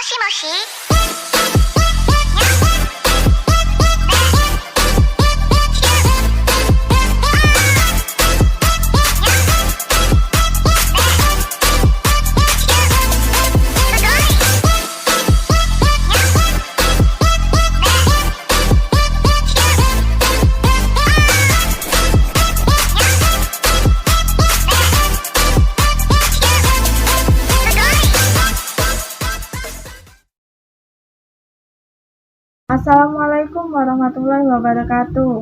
しもし。Assalamualaikum warahmatullahi wabarakatuh.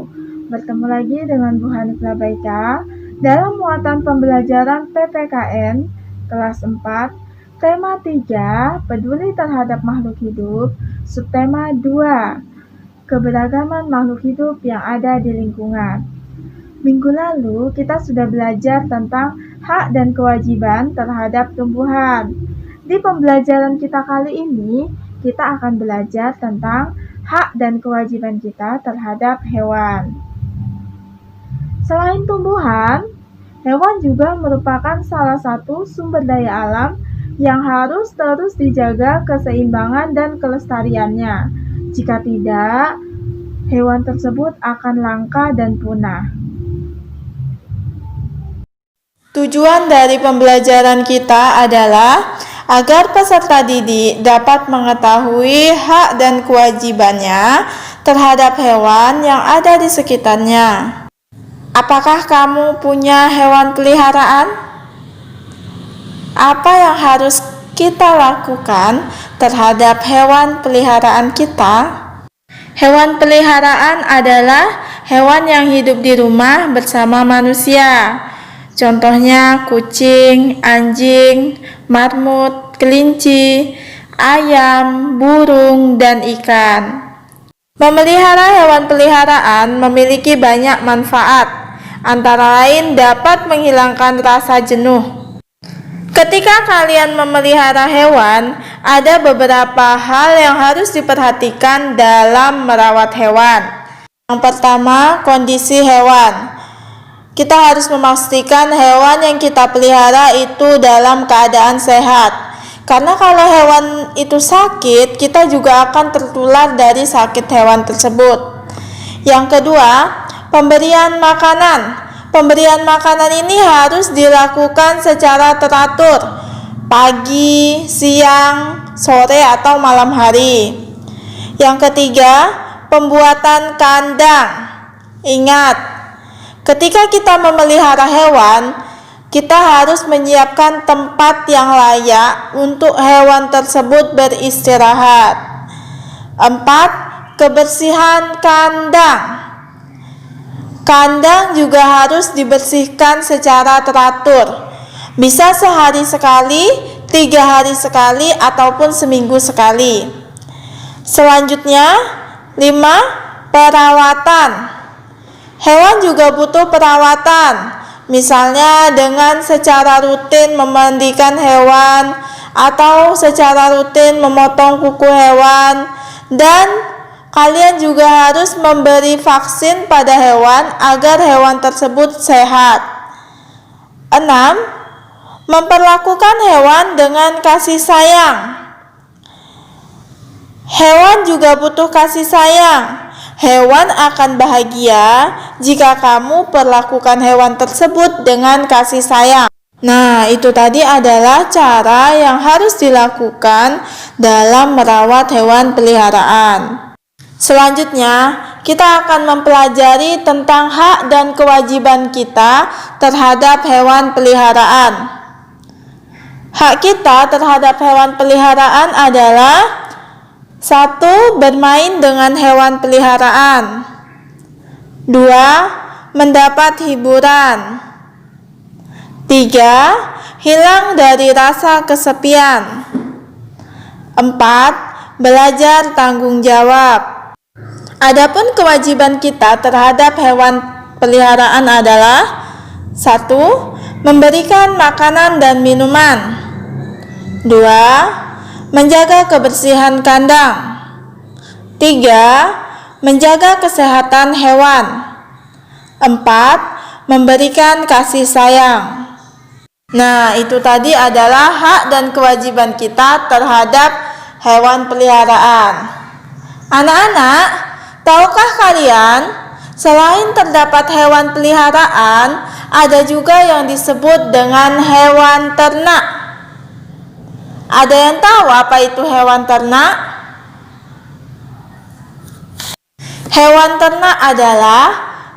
Bertemu lagi dengan Bu Hanif Labaika dalam muatan pembelajaran PPKN kelas 4, tema 3, peduli terhadap makhluk hidup, subtema 2, keberagaman makhluk hidup yang ada di lingkungan. Minggu lalu kita sudah belajar tentang hak dan kewajiban terhadap tumbuhan. Di pembelajaran kita kali ini, kita akan belajar tentang hak dan kewajiban kita terhadap hewan. Selain tumbuhan, hewan juga merupakan salah satu sumber daya alam yang harus terus dijaga keseimbangan dan kelestariannya. Jika tidak, hewan tersebut akan langka dan punah. Tujuan dari pembelajaran kita adalah agar peserta didik dapat mengetahui hak dan kewajibannya terhadap hewan yang ada di sekitarnya. Apakah kamu punya hewan peliharaan? Apa yang harus kita lakukan terhadap hewan peliharaan kita? Hewan peliharaan adalah hewan yang hidup di rumah bersama manusia. Contohnya kucing, anjing, marmut, kelinci, ayam, burung, dan ikan. Memelihara hewan peliharaan memiliki banyak manfaat, antara lain dapat menghilangkan rasa jenuh. Ketika kalian memelihara hewan, ada beberapa hal yang harus diperhatikan dalam merawat hewan. Yang pertama, kondisi hewan. Kita harus memastikan hewan yang kita pelihara itu dalam keadaan sehat. Karena kalau hewan itu sakit, kita juga akan tertular dari sakit hewan tersebut. Yang kedua, pemberian makanan. Pemberian makanan ini harus dilakukan secara teratur, pagi, siang, sore, atau malam hari. Yang ketiga, pembuatan kandang. Ingat, ketika kita memelihara hewan, kita harus menyiapkan tempat yang layak untuk hewan tersebut beristirahat. 4. Kebersihan kandang. Kandang juga harus dibersihkan secara teratur. Bisa sehari sekali, 3 hari sekali, ataupun seminggu sekali. Selanjutnya, 5. Perawatan. Hewan juga butuh perawatan, misalnya dengan secara rutin memandikan hewan atau secara rutin memotong kuku hewan, dan kalian juga harus memberi vaksin pada hewan agar hewan tersebut sehat. 6. Memperlakukan hewan dengan kasih sayang. Hewan juga butuh kasih sayang. Hewan akan bahagia jika kamu perlakukan hewan tersebut dengan kasih sayang. Nah, itu tadi adalah cara yang harus dilakukan dalam merawat hewan peliharaan. Selanjutnya, kita akan mempelajari tentang hak dan kewajiban kita terhadap hewan peliharaan. Hak kita terhadap hewan peliharaan adalah: 1. Bermain dengan hewan peliharaan. 2. Mendapat hiburan. 3. Hilang dari rasa kesepian. 4. Belajar tanggung jawab. Adapun kewajiban kita terhadap hewan peliharaan adalah: 1. Memberikan makanan dan minuman. 2. Menjaga kebersihan kandang. 3. Menjaga kesehatan hewan. 4. Memberikan kasih sayang. Nah, itu tadi adalah hak dan kewajiban kita terhadap hewan peliharaan. Anak-anak, tahukah kalian, selain terdapat hewan peliharaan, ada juga yang disebut dengan hewan ternak. Ada yang tahu apa itu hewan ternak? Hewan ternak adalah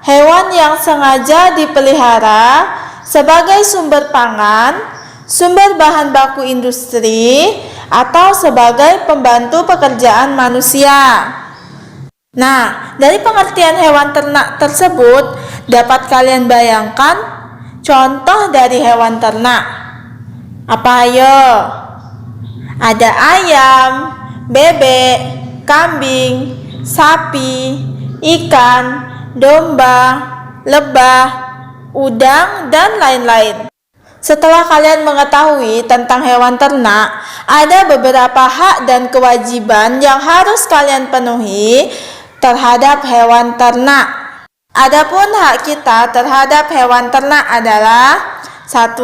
hewan yang sengaja dipelihara sebagai sumber pangan, sumber bahan baku industri, atau sebagai pembantu pekerjaan manusia. Nah, dari pengertian hewan ternak tersebut, dapat kalian bayangkan contoh dari hewan ternak. Apa ayo? Ada ayam, bebek, kambing, sapi, ikan, domba, lebah, udang, dan lain-lain. Setelah kalian mengetahui tentang hewan ternak, ada beberapa hak dan kewajiban yang harus kalian penuhi terhadap hewan ternak. Adapun hak kita terhadap hewan ternak adalah 1.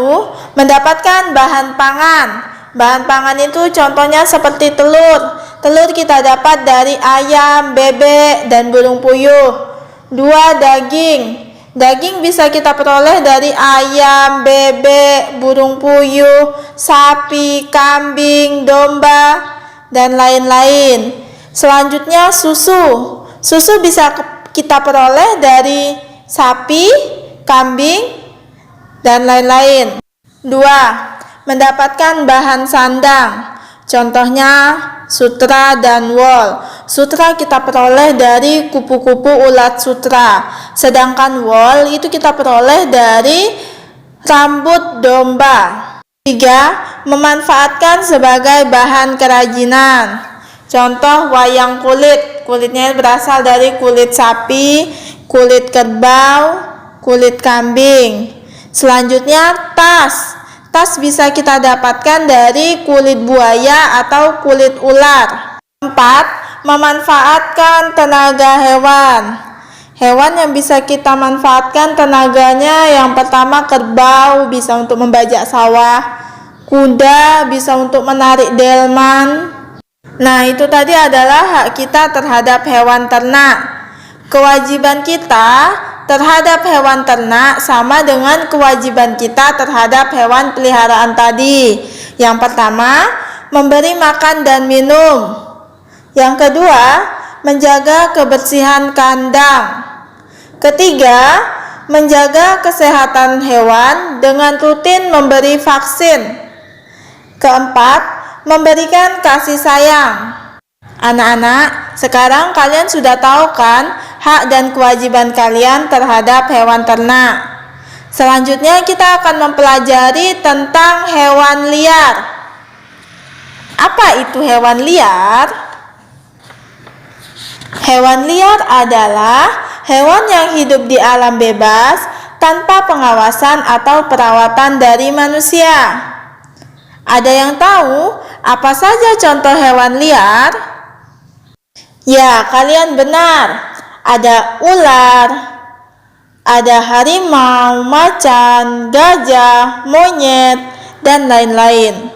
Mendapatkan bahan pangan. Bahan pangan itu contohnya seperti telur. Telur kita dapat dari ayam, bebek, dan burung puyuh. 2. Daging. Daging bisa kita peroleh dari ayam, bebek, burung puyuh, sapi, kambing, domba, dan lain-lain. Selanjutnya susu. Susu bisa kita peroleh dari sapi, kambing, dan lain-lain. 2. Mendapatkan bahan sandang. Contohnya sutra dan wol. Sutra kita peroleh dari kupu-kupu ulat sutra, sedangkan wol itu kita peroleh dari rambut domba. 3. Memanfaatkan sebagai bahan kerajinan. Contoh wayang kulit. Kulitnya berasal dari kulit sapi, kulit kerbau, kulit kambing. Selanjutnya tas. Tas bisa kita dapatkan dari kulit buaya atau kulit ular. 4. Memanfaatkan tenaga hewan. Hewan yang bisa kita manfaatkan tenaganya, yang pertama kerbau bisa untuk membajak sawah, kuda bisa untuk menarik delman. Nah, itu tadi adalah hak kita terhadap hewan ternak. Kewajiban kita terhadap hewan ternak sama dengan kewajiban kita terhadap hewan peliharaan tadi. Yang pertama, memberi makan dan minum. Yang kedua, menjaga kebersihan kandang. Ketiga, menjaga kesehatan hewan dengan rutin memberi vaksin. Keempat, memberikan kasih sayang. Anak-anak, sekarang kalian sudah tahu kan hak dan kewajiban kalian terhadap hewan ternak. Selanjutnya kita akan mempelajari tentang hewan liar. Apa itu hewan liar? Hewan liar adalah hewan yang hidup di alam bebas tanpa pengawasan atau perawatan dari manusia. Ada yang tahu apa saja contoh hewan liar? Ya, kalian benar. Ada ular, ada harimau, macan, gajah, monyet, dan lain-lain.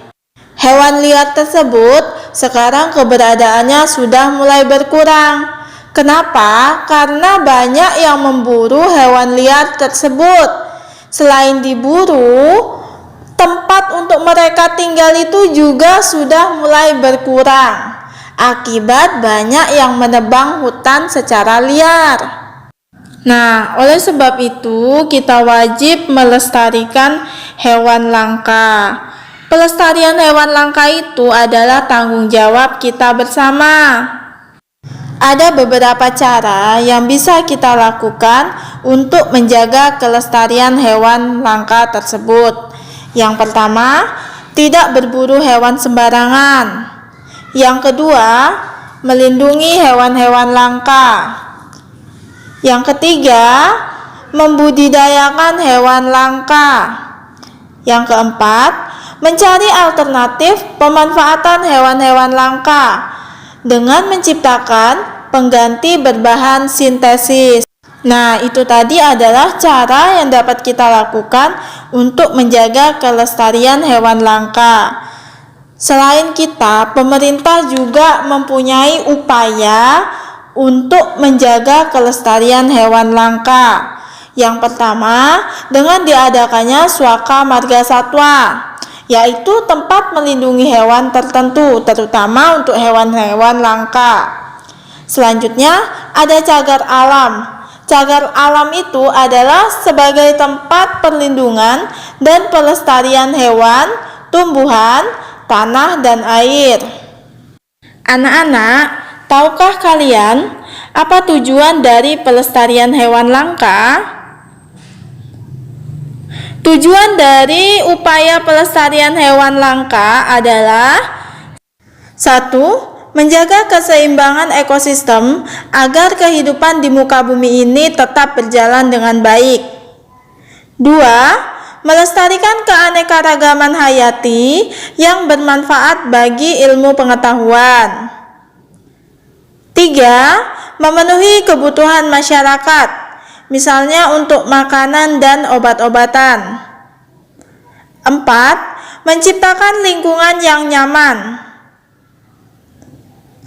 Hewan liar tersebut sekarang keberadaannya sudah mulai berkurang. Kenapa? Karena banyak yang memburu hewan liar tersebut. Selain diburu, tempat untuk mereka tinggal itu juga sudah mulai berkurang akibat banyak yang menebang hutan secara liar. Nah, oleh sebab itu kita wajib melestarikan hewan langka. Pelestarian hewan langka itu adalah tanggung jawab kita bersama. Ada beberapa cara yang bisa kita lakukan untuk menjaga kelestarian hewan langka tersebut. Yang pertama, tidak berburu hewan sembarangan. Yang kedua, melindungi hewan-hewan langka. Yang ketiga, membudidayakan hewan langka. Yang keempat, mencari alternatif pemanfaatan hewan-hewan langka dengan menciptakan pengganti berbahan sintesis. Nah, itu tadi adalah cara yang dapat kita lakukan untuk menjaga kelestarian hewan langka. Selain kita, pemerintah juga mempunyai upaya untuk menjaga kelestarian hewan langka. Yang pertama, dengan diadakannya Swaka Marga Satwa, yaitu tempat melindungi hewan tertentu, terutama untuk hewan-hewan langka. Selanjutnya, ada cagar alam. Cagar alam itu adalah sebagai tempat perlindungan dan pelestarian hewan, tumbuhan, tanah, dan air. Anak-anak, tahukah kalian apa tujuan dari pelestarian hewan langka? Tujuan dari upaya pelestarian hewan langka adalah 1. Menjaga keseimbangan ekosistem agar kehidupan di muka bumi ini tetap berjalan dengan baik. 2. Melestarikan keanekaragaman hayati yang bermanfaat bagi ilmu pengetahuan. 3. Memenuhi kebutuhan masyarakat, misalnya untuk makanan dan obat-obatan. 4. Menciptakan lingkungan yang nyaman.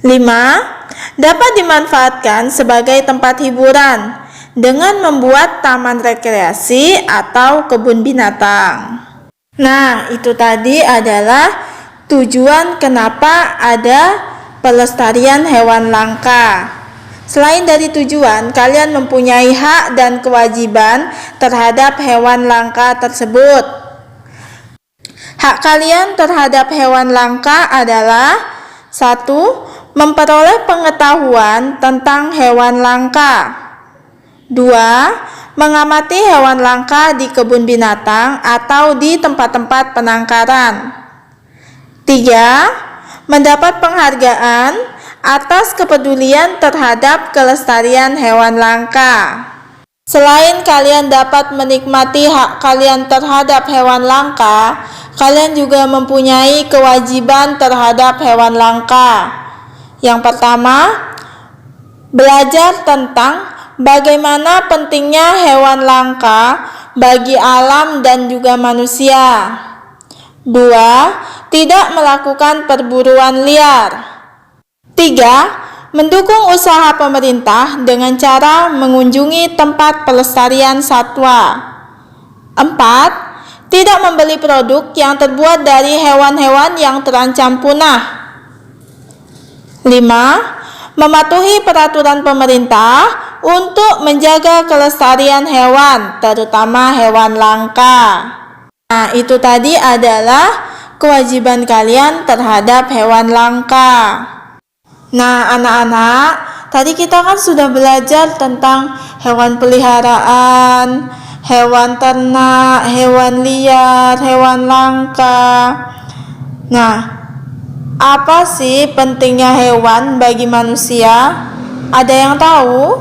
5. Dapat dimanfaatkan sebagai tempat hiburan dengan membuat taman rekreasi atau kebun binatang. Nah, itu tadi adalah tujuan kenapa ada pelestarian hewan langka. Selain dari tujuan, kalian mempunyai hak dan kewajiban terhadap hewan langka tersebut. Hak kalian terhadap hewan langka adalah 1. Memperoleh pengetahuan tentang hewan langka. 2. Mengamati hewan langka di kebun binatang atau di tempat-tempat penangkaran. 3. Mendapat penghargaan atas kepedulian terhadap kelestarian hewan langka. Selain kalian dapat menikmati hak kalian terhadap hewan langka, kalian juga mempunyai kewajiban terhadap hewan langka. Yang pertama, belajar tentang bagaimana pentingnya hewan langka bagi alam dan juga manusia. 2. Tidak melakukan perburuan liar. 3. Mendukung usaha pemerintah dengan cara mengunjungi tempat pelestarian satwa. 4. Tidak membeli produk yang terbuat dari hewan-hewan yang terancam punah. 5. Mematuhi peraturan pemerintah untuk menjaga kelestarian hewan, terutama hewan langka. Nah, itu tadi adalah kewajiban kalian terhadap hewan langka. Nah, anak-anak, tadi kita kan sudah belajar tentang hewan peliharaan, hewan ternak, hewan liar, hewan langka. Nah, apa sih pentingnya hewan bagi manusia? Ada yang tahu?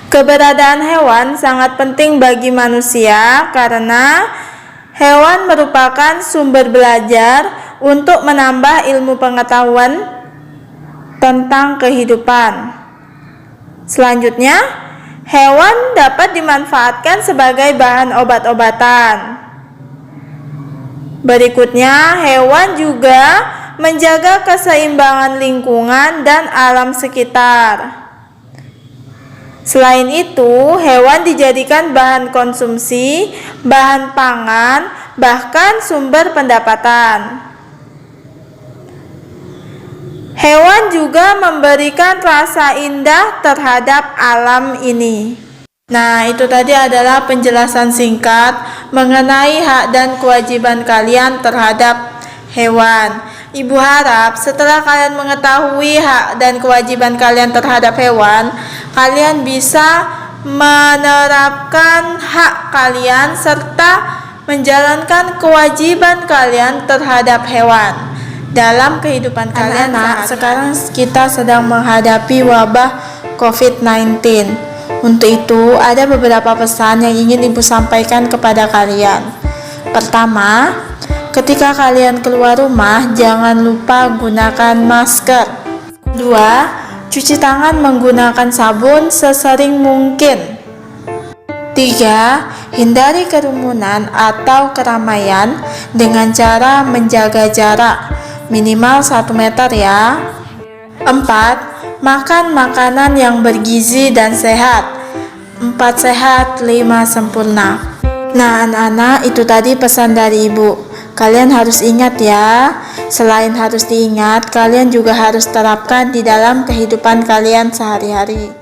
Keberadaan hewan sangat penting bagi manusia karena hewan merupakan sumber belajar untuk menambah ilmu pengetahuan tentang kehidupan. Selanjutnya, hewan dapat dimanfaatkan sebagai bahan obat-obatan. Berikutnya, hewan juga menjaga keseimbangan lingkungan dan alam sekitar. Selain itu, hewan dijadikan bahan konsumsi, bahan pangan, bahkan sumber pendapatan. Hewan juga memberikan rasa indah terhadap alam ini. Nah, itu tadi adalah penjelasan singkat mengenai hak dan kewajiban kalian terhadap hewan. Ibu harap setelah kalian mengetahui hak dan kewajiban kalian terhadap hewan, kalian bisa menerapkan hak kalian serta menjalankan kewajiban kalian terhadap hewan dalam kehidupan kalian. Sekarang kita sedang menghadapi wabah COVID-19. Untuk itu, ada beberapa pesan yang ingin Ibu sampaikan kepada kalian. Pertama, ketika kalian keluar rumah, jangan lupa gunakan masker. 2. Cuci tangan menggunakan sabun sesering mungkin. 3. Hindari kerumunan atau keramaian dengan cara menjaga jarak minimal 1 meter ya. 4. Makan makanan yang bergizi dan sehat. 4 sehat, 5 sempurna. Nah anak-anak, itu tadi pesan dari ibu. Kalian harus ingat ya. Selain harus diingat, kalian juga harus terapkan di dalam kehidupan kalian sehari-hari.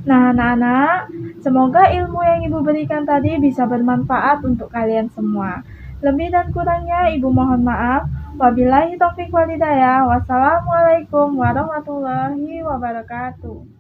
Nah anak-anak, semoga ilmu yang ibu berikan tadi bisa bermanfaat untuk kalian semua. Lebih dan kurangnya ibu mohon maaf. Wabillahi taufiq walhidayah. Wassalamualaikum warahmatullahi wabarakatuh.